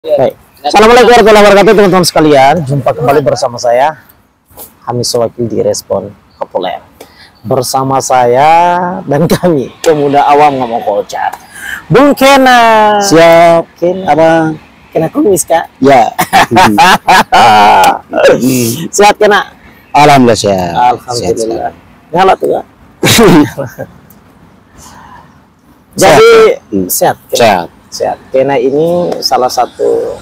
Baik. Assalamualaikum warahmatullahi wabarakatuh teman-teman sekalian. Jumpa kembali bersama saya Hamis Wakil di Respon Populer. Bersama saya dan kami pemuda awam ngomong kolcar. Bung Kena. Siap. Kena. Kena kumis kak? Ya. Sehat Kena? Alhamdulillah sehat. Alhamdulillah. Nyala tuh kak? Jadi sehat. Sehat. Sehat. Kena ini salah satu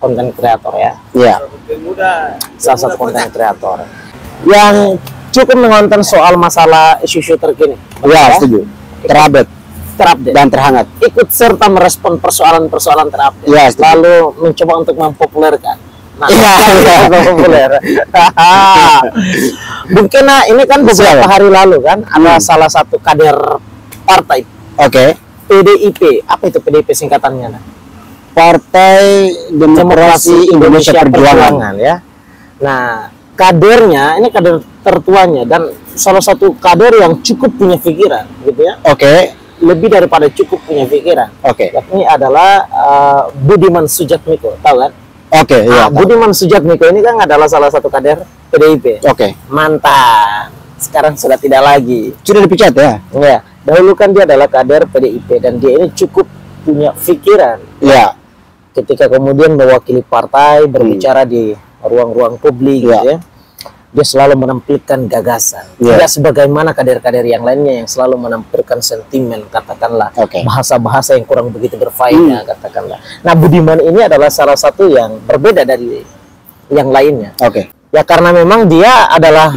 konten kreator ya. Ya. Salah satu konten kreator yang cukup mengonten soal masalah isu-isu terkini. Ya, setuju. Terupdate dan terhangat. Ikut serta merespon persoalan-persoalan terupdate. Ya, setuju. Lalu mencoba untuk mempopulerkan. Nah, populer. Mungkin ini kan beberapa hari lalu kan ada salah satu kader partai. Oke. PDIP. Apa itu PDIP singkatannya? Partai Demokrasi Indonesia Perjuangan ya. Nah, kadernya ini kader tertuanya dan salah satu kader yang cukup punya pikiran gitu ya. Oke. Lebih daripada cukup punya pikiran. Oke. Yakni adalah Budiman Sujatmiko, tahu kan? Oke, iya. Budiman Sujatmiko ini kan adalah salah satu kader PDIP. Oke. Mantan. Sekarang sudah tidak lagi. Sudah dipecat ya? Ya. Dahulu kan dia adalah kader PDIP dan dia ini cukup punya pikiran. Ya. Ketika kemudian mewakili partai berbicara di ruang-ruang publik gitu ya, dia selalu menampilkan gagasan. Tidak sebagaimana kader-kader yang lainnya yang selalu menampilkan sentimen, katakanlah bahasa-bahasa yang kurang begitu berfaedah, katakanlah. Nah, Budiman ini adalah salah satu yang berbeda dari yang lainnya. Ya karena memang dia adalah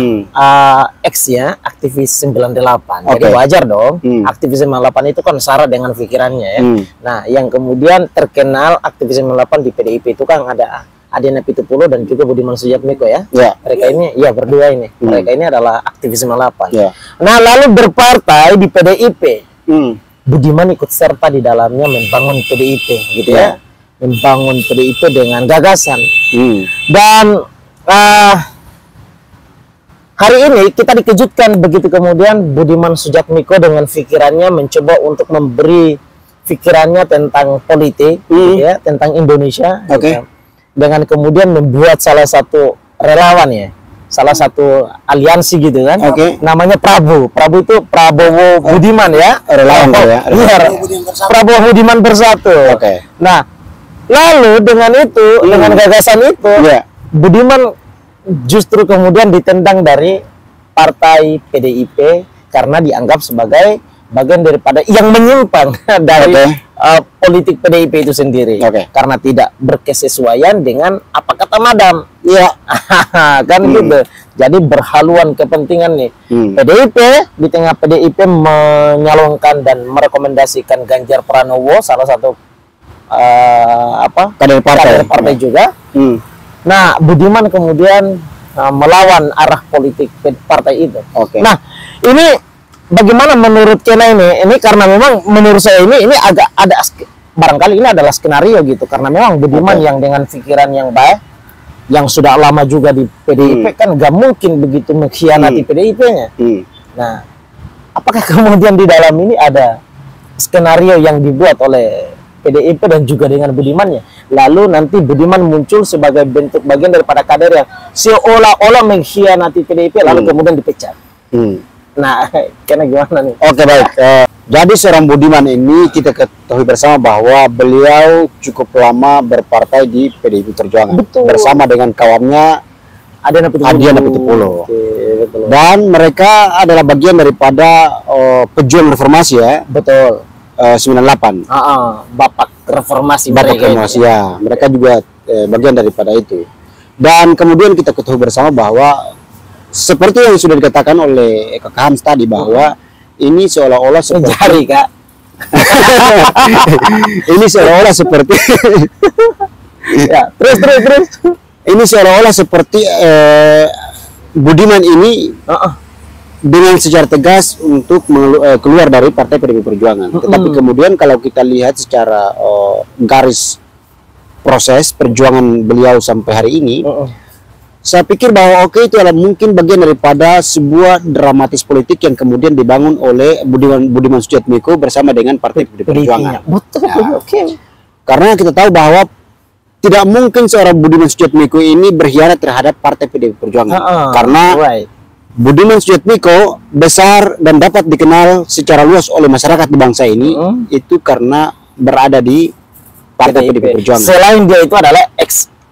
ex-nya aktivis 98. Jadi wajar dong. Aktivis 98 itu kan syarat dengan pikirannya ya. Nah, yang kemudian terkenal aktivis 98 di PDIP itu kan ada Adiana Pitupulu dan juga Budiman Sujatmiko ya. Mereka ini ya berdua ini. Mereka ini adalah aktivis 98. Nah, lalu berpartai di PDIP. Budiman ikut serta di dalamnya membangun PDIP gitu ya. Membangun PDIP dengan gagasan. Dan hari ini kita dikejutkan begitu kemudian Budiman Sujatmiko dengan pikirannya mencoba untuk memberi pikirannya tentang politik ya, tentang Indonesia gitu. Dengan kemudian membuat salah satu relawan ya, salah satu aliansi gitu kan, namanya Prabowo itu Prabowo Budiman ya, relawan ya, Prabowo Budiman Bersatu. Nah, lalu dengan itu dengan gagasan itu Budiman justru kemudian ditendang dari partai PDIP karena dianggap sebagai bagian daripada yang menyimpang dari politik PDIP itu sendiri karena tidak berkesesuaian dengan apa kata Madam kan gitu. Jadi berhaluan kepentingan nih PDIP, di tengah PDIP menyalonkan dan merekomendasikan Ganjar Pranowo, salah satu kader partai juga. Nah, Budiman kemudian melawan arah politik partai itu. Nah, ini bagaimana menurut Kena ini? Ini karena memang menurut saya ini agak ada barangkali ini adalah skenario gitu karena memang Budiman yang dengan pikiran yang baik, yang sudah lama juga di PDIP kan gak mungkin begitu mengkhianati PDIP-nya. Nah, apakah kemudian di dalam ini ada skenario yang dibuat oleh PDIP dan juga dengan Budimannya, lalu nanti Budiman muncul sebagai bentuk bagian daripada kader yang seolah-olah mengkhianati PDIP lalu kemudian dipecat. Nah, karena gimana nih? Baik. Jadi seorang Budiman ini kita ketahui bersama bahwa beliau cukup lama berpartai di PDIP Perjuangan bersama dengan kawannya Adiana Pitupulu. Dan mereka adalah bagian daripada pejuang reformasi ya. 98. Bapak reformasi ya. Mereka juga bagian daripada itu. Dan kemudian kita ketahui bersama bahwa seperti yang sudah dikatakan oleh Kak Hans tadi bahwa ini seolah-olah seperti Kak. Ini seolah-olah seperti ya, terus. Ini seolah-olah seperti Budiman ini dengan secara tegas untuk keluar dari partai PDIP Perjuangan. Tetapi kemudian kalau kita lihat secara garis proses perjuangan beliau sampai hari ini, saya pikir bahwa itu adalah mungkin bagian daripada sebuah dramatis politik yang kemudian dibangun oleh Budiman Sujatmiko bersama dengan partai PDIP Perjuangan. Betul. Karena kita tahu bahwa tidak mungkin seorang Budiman Sujatmiko ini berkhianat terhadap Partai PDIP Perjuangan. Karena Budiman Sujatmiko besar dan dapat dikenal secara luas oleh masyarakat di bangsa ini itu karena berada di Partai PDIP Perjuangan. Selain dia itu adalah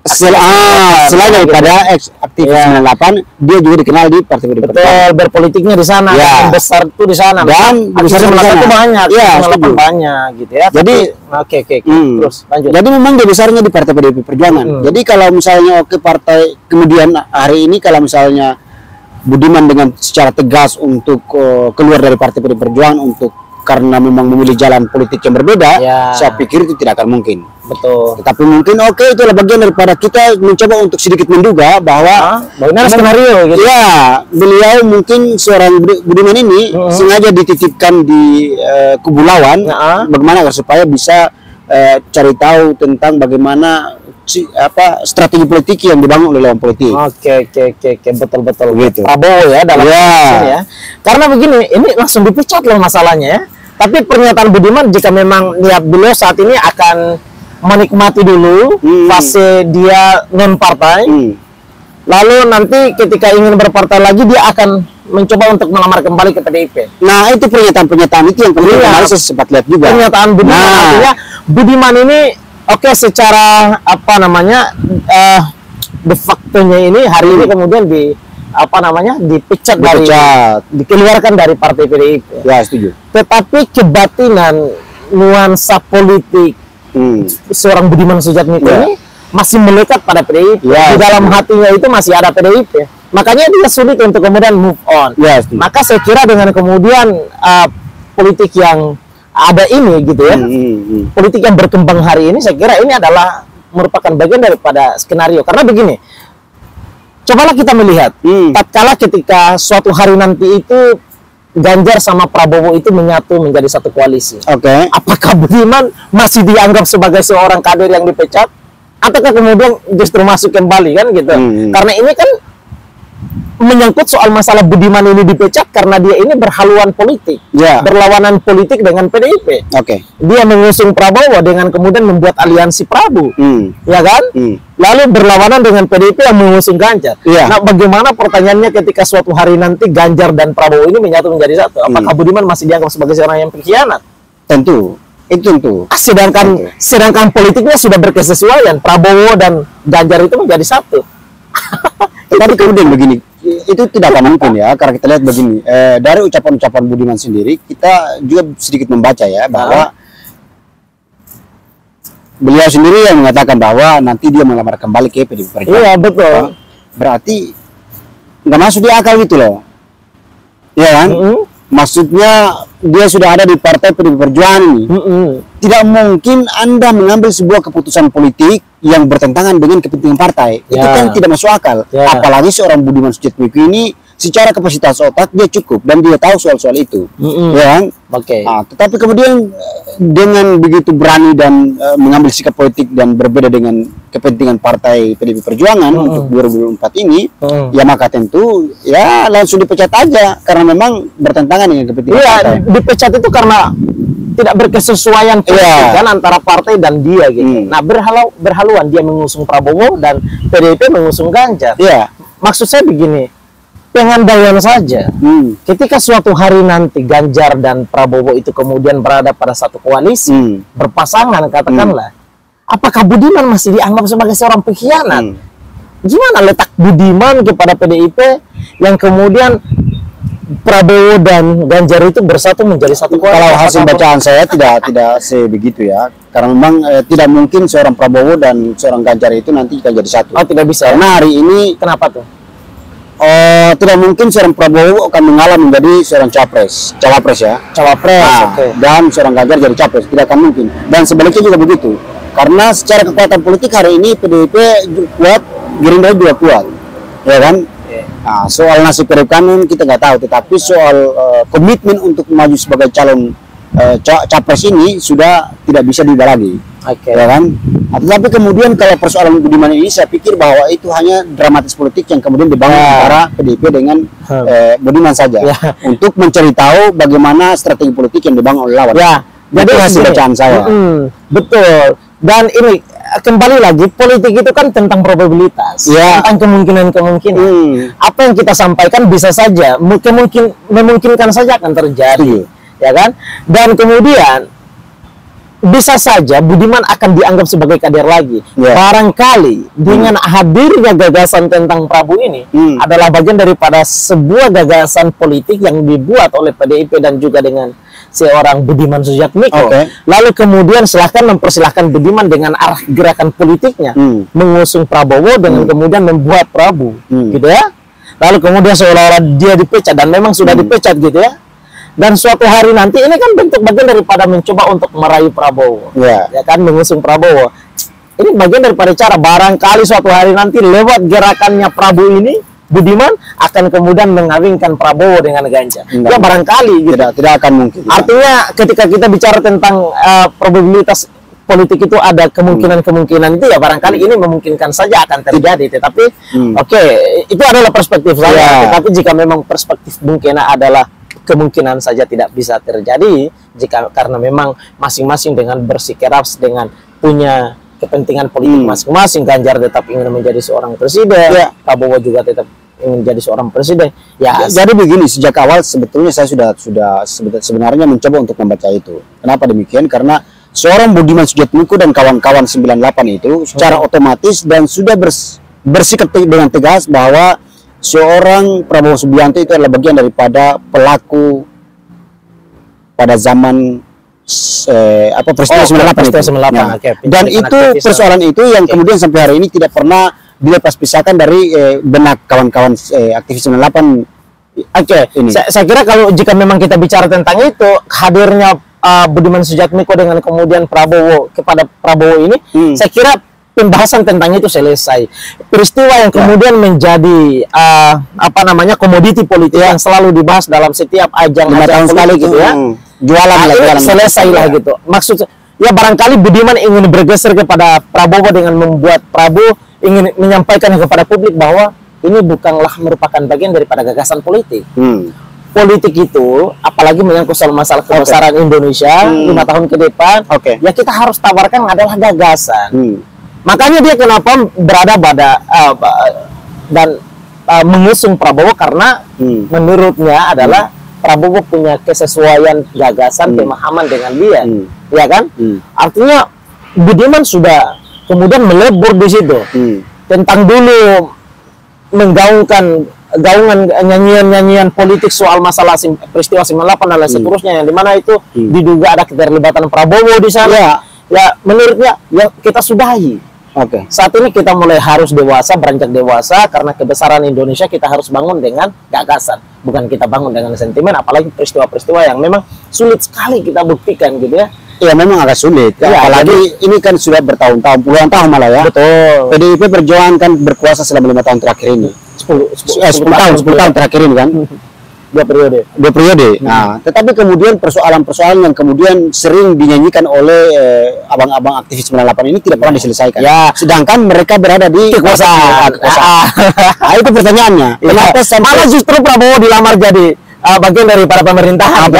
selain daripada aktivis 98, dia juga dikenal di Partai PDIP Perjuangan. Berpolitiknya di sana, besar itu di sana. Dan besar di sana itu banyak, banyak gitu ya. Jadi oke. Terus lanjut. Jadi memang dia besarnya di Partai PDIP Perjuangan. Jadi kalau misalnya partai kemudian hari ini kalau misalnya Budiman dengan secara tegas untuk keluar dari Partai PDIP Perjuangan untuk karena memang memilih jalan politik yang berbeda, saya pikir itu tidak akan mungkin. Betul. Tetapi mungkin itulah bagian daripada kita mencoba untuk sedikit menduga bahwa bagaimana skenario gitu. Ya, beliau mungkin seorang Budiman ini sengaja dititipkan di kubu lawan, bagaimana supaya bisa cari tahu tentang bagaimana strategi politik yang dibangun oleh lawan politik. Oke, betul gitu. Prabowo ya dalam sini ya. Karena begini, ini langsung dipecat loh masalahnya ya. Tapi pernyataan Budiman jika memang niat beliau saat ini akan menikmati dulu fase dia non partai. Lalu nanti ketika ingin berpartai lagi dia akan mencoba untuk melamar kembali ke PDIP. Nah, itu pernyataan itu yang kemudian saya sempat lihat juga. Pernyataan Budiman artinya Budiman ini secara de facto-nya ini hari ini kemudian dipecat dikeluarkan dari Partai PDIP. Ya, setuju. Tetapi kebatinan nuansa politik seorang Budiman Sujatmiko ini masih melekat pada PDIP. Di dalam hatinya itu masih ada PDIP. Makanya dia sulit untuk kemudian move on. Maka saya kira dengan kemudian politik yang ada ini gitu ya, politik yang berkembang hari ini, saya kira ini adalah merupakan bagian daripada skenario. Karena begini, cobalah kita melihat, tatkala ketika suatu hari nanti itu Ganjar sama Prabowo itu menyatu menjadi satu koalisi. Apakah Budiman masih dianggap sebagai seorang kader yang dipecat, ataukah kemudian justru masuk kembali kan gitu? Karena ini kan menyangkut soal masalah Budiman ini dipecat karena dia ini berhaluan politik, berlawanan politik dengan PDIP. Dia mengusung Prabowo dengan kemudian membuat aliansi Prabowo, ya kan? Lalu berlawanan dengan PDIP yang mengusung Ganjar. Nah, bagaimana pertanyaannya ketika suatu hari nanti Ganjar dan Prabowo ini menyatu menjadi satu? Apakah Budiman masih dianggap sebagai seorang yang pengkhianat? Tentu, itu tentu. Sedangkan politiknya sudah berkesesuaian, Prabowo dan Ganjar itu menjadi satu. Tapi kemudian begini, itu tidak akan mungkin ya, karena kita lihat begini, dari ucapan-ucapan Budiman sendiri, kita juga sedikit membaca ya, bahwa beliau sendiri yang mengatakan bahwa nanti dia melamar kembali ke PDIP Perjuangan. Iya, betul. Berarti nggak masuk di akal gitu loh. Ya kan? Maksudnya dia sudah ada di Partai PDIP Perjuangan ini. Tidak mungkin Anda mengambil sebuah keputusan politik yang bertentangan dengan kepentingan partai. Itu kan tidak masuk akal. Apalagi seorang Budiman Sujatmiko ini secara kapasitas otak dia cukup dan dia tahu soal-soal itu. Ya kan? Nah, tetapi kemudian dengan begitu berani dan mengambil sikap politik dan berbeda dengan kepentingan Partai PDIP Perjuangan untuk 2024 ini, ya maka tentu ya langsung dipecat aja karena memang bertentangan dengan kepentingan partai. Dipecat itu karena tidak berkesesuaian kan antara partai dan dia gitu. Nah, berhaluan dia mengusung Prabowo dan PDIP mengusung Ganjar. Maksud saya begini, pengandaian saja. Ketika suatu hari nanti Ganjar dan Prabowo itu kemudian berada pada satu koalisi, berpasangan katakanlah, apakah Budiman masih dianggap sebagai seorang pengkhianat? Gimana letak Budiman kepada PDIP yang kemudian Prabowo dan Ganjar itu bersatu menjadi satu koalisi? Kalau hasil bacaan saya tidak sebegitu ya, karena memang tidak mungkin seorang Prabowo dan seorang Ganjar itu nanti akan jadi satu. Tidak bisa. Karena hari ini kenapa tuh? Tidak mungkin seorang Prabowo akan mengalah menjadi seorang cawapres ya. Dan seorang Ganjar jadi capres, tidak akan mungkin. Dan sebaliknya juga begitu. Karena secara kekuatan politik hari ini PDIP kuat, Gerindra juga kuat, ya kan? Nah, soal nasib ke depan kita nggak tahu, tetapi soal komitmen untuk maju sebagai calon capres ini sudah tidak bisa diubah lagi, ya kan? Nah, tetapi kemudian kalau persoalan Budiman ini, saya pikir bahwa itu hanya dramatis politik yang kemudian dibangun antara PDIP dengan Budiman saja untuk mencari tahu bagaimana strategi politik yang dibangun oleh lawan. Jadi hasil bacaan saya. Betul. Dan ini kembali lagi, politik itu kan tentang probabilitas, tentang kemungkinan-kemungkinan. Apa yang kita sampaikan bisa saja, memungkinkan saja akan terjadi, ya kan? Dan kemudian bisa saja Budiman akan dianggap sebagai kader lagi. Barangkali dengan hadirnya gagasan tentang Prabowo ini adalah bagian daripada sebuah gagasan politik yang dibuat oleh PDIP dan juga dengan seorang Budiman Sujatmiko. Lalu kemudian mempersilahkan Budiman dengan arah gerakan politiknya mengusung Prabowo dengan kemudian membuat Prabowo, gitu ya. Lalu kemudian seolah-olah dia dipecat dan memang sudah dipecat, gitu ya. Dan suatu hari nanti ini kan bentuk bagian daripada mencoba untuk meraih Prabowo, ya kan, mengusung Prabowo. Ini bagian daripada cara barangkali suatu hari nanti lewat gerakannya Prabowo ini Budiman akan kemudian mengawinkan Prabowo dengan Ganjar. Ya barangkali gitu. Tidak akan mungkin. Artinya ketika kita bicara tentang probabilitas politik itu ada kemungkinan-kemungkinan itu, ya barangkali ini memungkinkan saja akan terjadi. Tetapi itu adalah perspektif saya. Tetapi jika memang perspektif mungkin adalah kemungkinan saja tidak bisa terjadi karena memang masing-masing dengan bersikeras dengan punya kepentingan politik masing-masing. Ganjar tetap ingin menjadi seorang presiden, Prabowo juga tetap ingin menjadi seorang presiden. Jadi begini, sejak awal sebetulnya saya sudah sebenarnya mencoba untuk membaca itu. Kenapa demikian? Karena seorang Budiman Sujatmiko dan kawan-kawan 98 itu secara otomatis dan sudah bersikap dengan tegas bahwa seorang Prabowo Subianto itu adalah bagian daripada pelaku pada zaman peristiwa 98 itu. Dan itu persoalan itu yang kemudian sampai hari ini tidak pernah dilepas pisahkan dari benak kawan-kawan aktivis 98. Saya kira kalau jika memang kita bicara tentang itu, hadirnya Budiman Sujatmiko dengan kemudian kepada Prabowo ini, saya kira pembahasan tentang itu selesai. Peristiwa yang kemudian menjadi komoditi politik yang selalu dibahas dalam setiap ajang 5 tahun sekali gitu ya. Jualan selesai lah gitu. Maksud ya barangkali Budiman ingin bergeser kepada Prabowo dengan membuat Prabowo ingin menyampaikan kepada publik bahwa ini bukanlah merupakan bagian daripada gagasan politik. Politik itu apalagi menyangkut soal masalah kebesaran Indonesia 5 tahun ke depan, ya kita harus tawarkan adalah gagasan. Makanya dia kenapa berada dan mengusung Prabowo karena menurutnya adalah Prabowo punya kesesuaian gagasan, pemahaman dengan dia, ya kan? Artinya Budiman sudah kemudian melebur di situ tentang dulu menggaungkan nyanyian politik soal masalah peristiwa 98 dan lain seterusnya, yang dimana itu diduga ada keterlibatan Prabowo di sana. Ya menurutnya ya kita sudahi. Saat ini kita mulai harus dewasa, beranjak dewasa, karena kebesaran Indonesia kita harus bangun dengan gagasan, bukan kita bangun dengan sentimen, apalagi peristiwa-peristiwa yang memang sulit sekali kita buktikan gitu ya. Ya memang agak sulit, apalagi ini kan sudah bertahun-tahun, puluhan tahun malah ya. Betul. PDIP perjuangan kan berkuasa selama 5 tahun terakhir ini. 10 tahun terakhir ini kan. Dua periode. Nah, tetapi kemudian persoalan-persoalan yang kemudian sering dinyanyikan oleh abang-abang aktivis 98 ini tidak pernah diselesaikan. Sedangkan mereka berada di kekuasaan. Nah, itu pertanyaannya. Kenapa malah justru Prabowo dilamar jadi bagian dari para pemerintahan.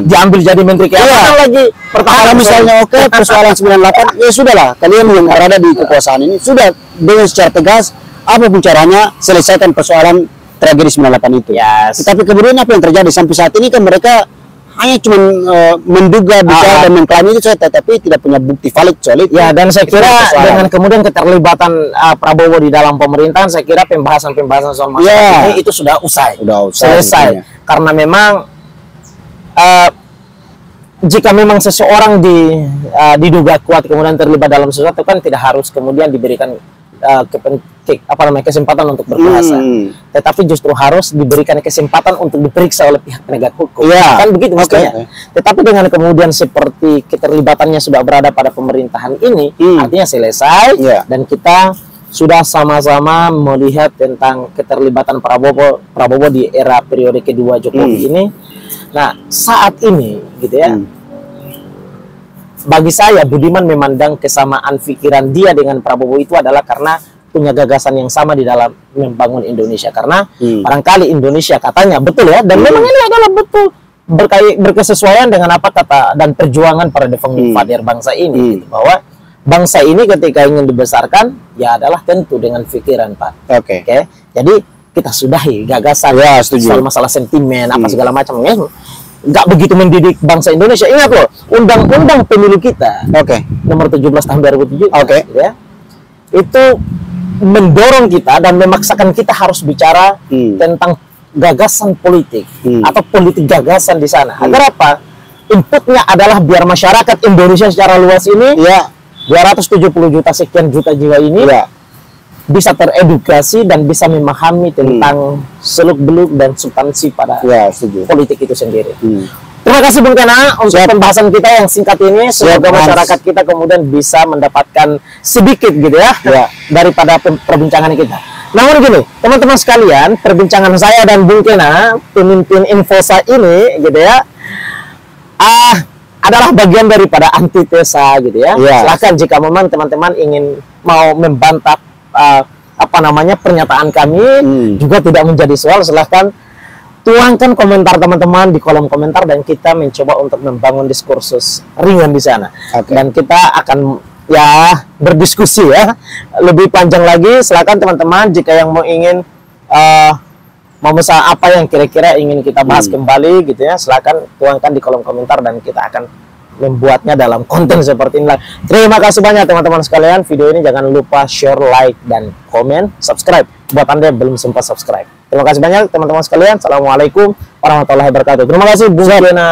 Diambil jadi menteri lagi. Kalau misalnya persoalan 98, ya sudahlah, kalian yang berada di kekuasaan ini sudah dengan secara tegas apapun caranya selesaikan persoalan tragedi 98 itu. Tetapi kemudian apa yang terjadi sampai saat ini kan mereka hanya cuma menduga, bicara dan mengklaim itu saja, tetapi tidak punya bukti valid solid. Dan saya kira dengan kemudian keterlibatan Prabowo di dalam pemerintahan, saya kira pembahasan soal masalah ini itu sudah usai. Selesai. Karena memang jika memang seseorang diduga kuat kemudian terlibat dalam sesuatu, kan tidak harus kemudian diberikan kesempatan untuk berbahasa, tetapi justru harus diberikan kesempatan untuk diperiksa oleh pihak penegak hukum, kan begitu maksudnya. Tetapi dengan kemudian seperti keterlibatannya sudah berada pada pemerintahan ini, artinya selesai, dan kita sudah sama-sama melihat tentang keterlibatan Prabowo di era periode kedua Jokowi ini. Nah, saat ini gitu ya, bagi saya Budiman memandang kesamaan pikiran dia dengan Prabowo itu adalah karena punya gagasan yang sama di dalam membangun Indonesia. Karena barangkali Indonesia katanya betul ya, dan memang ini adalah betul berkesesuaian dengan apa kata dan perjuangan para founding father bangsa ini, gitu, bahwa bangsa ini ketika ingin dibesarkan ya adalah tentu dengan pikiran, Pak. Oke. Oke. Jadi kita sudahi gagasan Ya, setuju. soal masalah sentimen apa segala macam ya. Nggak begitu mendidik bangsa Indonesia. Ingat loh, undang-undang pemilu kita Oke. nomor 17 tahun 2007 Oke. ya. Itu mendorong kita dan memaksakan kita harus bicara tentang gagasan politik atau politik gagasan di sana. Agar apa? Inputnya adalah biar masyarakat Indonesia secara luas ini Ya. 270 juta sekian juta jiwa ini Ya. bisa teredukasi dan bisa memahami tentang seluk-beluk dan substansi pada Ya, setuju. politik itu sendiri. Terima kasih Bung Kena untuk Siap. pembahasan kita yang singkat ini. Semoga Siap, Mas. masyarakat kita kemudian bisa mendapatkan sedikit gitu ya, Ya. daripada perbincangan kita. Namun gini, teman-teman sekalian, perbincangan saya dan Bung Kena, pemimpin Infosa ini gitu ya, adalah bagian daripada antitesa gitu ya. Ya. Silahkan jika memang teman-teman ingin mau membantah pernyataan kami juga tidak menjadi soal, silahkan tuangkan komentar teman-teman di kolom komentar dan kita mencoba untuk membangun diskursus ringan di sana. Oke. Dan kita akan ya berdiskusi ya lebih panjang lagi. Silakan teman-teman jika yang mau ingin mau misal apa yang kira-kira ingin kita bahas kembali gitu ya, silakan tuangkan di kolom komentar dan kita akan membuatnya dalam konten seperti ini. Terima kasih banyak teman-teman sekalian. Video ini jangan lupa share, like, dan komen, subscribe buat Anda yang belum sempat subscribe. Terima kasih banyak teman-teman sekalian. Assalamualaikum warahmatullahi wabarakatuh. Terima kasih Bung Kena.